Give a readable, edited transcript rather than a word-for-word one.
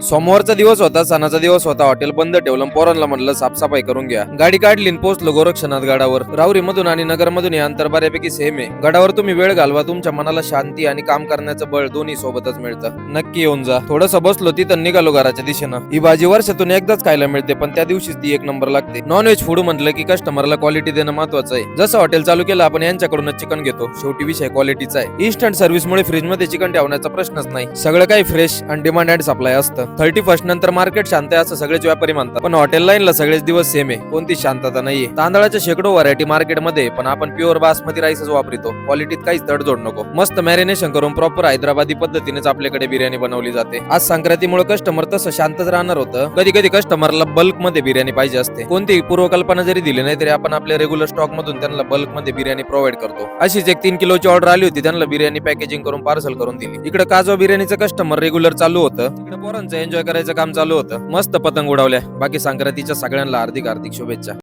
सोमवारचा दिवस होता, सणाचा दिवस होता. हॉटेल बंद ठेवलं. पोरांना म्हणलं साफसफाई करून घ्या. गाडी काढली पोहोचलो गोरक्षनाथ गडावर. राहुरी मधून आणि नगर मधून हे अंतर बऱ्यापैकी सेम आहे. गडावर तुम्ही वेळ घालवा, तुमच्या मनाला शांती आणि काम करण्याचं बळ दोन्ही सोबतच मिळतं. नक्की येऊन जा. थोडस बसलो तिथं निघालो घराच्या दिशेनं. ही भाजी वर्षातून एकदाच खायला मिळते, पण त्या दिवशीच ती एक नंबर लागते. नॉनव्हेज फूड म्हटलं की कस्टमरला क्वालिटी देणं महत्वाचं आहे. जसं हॉटेल चालू केलं आपण यांच्याकडूनच चिकन घेतो. शेवटी विषय क्वालिटीचा आहे. इन्स्टंट सर्व्हिसमुळे फ्रीज मध्ये चिकन ठेवण्याचा प्रश्नच नाही. सगळं काही फ्रेश आणि डिमांड अँड सप्लाय असतं. 31 नंतर मार्केट शांत आहे असं सगळेच व्यापारी म्हणतात, पण हॉटेल लाईनला सगळेच दिवस सेम आहे. कोणती शांतता नाहीये. तांदळाच्या शेकडो व्हरायटी मार्केटमध्ये, पण आपण प्युअर बासमती राईसच वापरतो. क्वालिटीत काहीच तडजोड नको. मस्त मॅरिनेशन करून प्रॉपर हैदराबादी पद्धतीनेच आपल्याकडे बिर्याणी बनवली जाते. आज संक्रांतीमुळे कस्टमर तसं शांतच राहणार होतं. कधी कधी कस्टमरला बल्क मध्ये बिर्याणी पाहिजे असते. कोणती पूर्वकल्पना जरी दिली नाही तरी आपण आपल्या रेग्युलर स्टॉक मधून त्यांना बल्क मध्ये बिर्याणी प्रोव्हाइड करतो. अशीच एक 3 किलोची ऑर्डर आली होती. त्यांना बिर्याणी पॅकेजिंग करून पार्सल करून दिली. इकडे काजवा बिर्याणीचं कस्टमर रेग्युलर चालू होतं. इकडे पोरांचं एन्जॉय करायचं काम चालू होतं. मस्त पतंग उडवल्या. बाकी संक्रांतीच्या सगळ्यांना हार्दिक शुभेच्छा.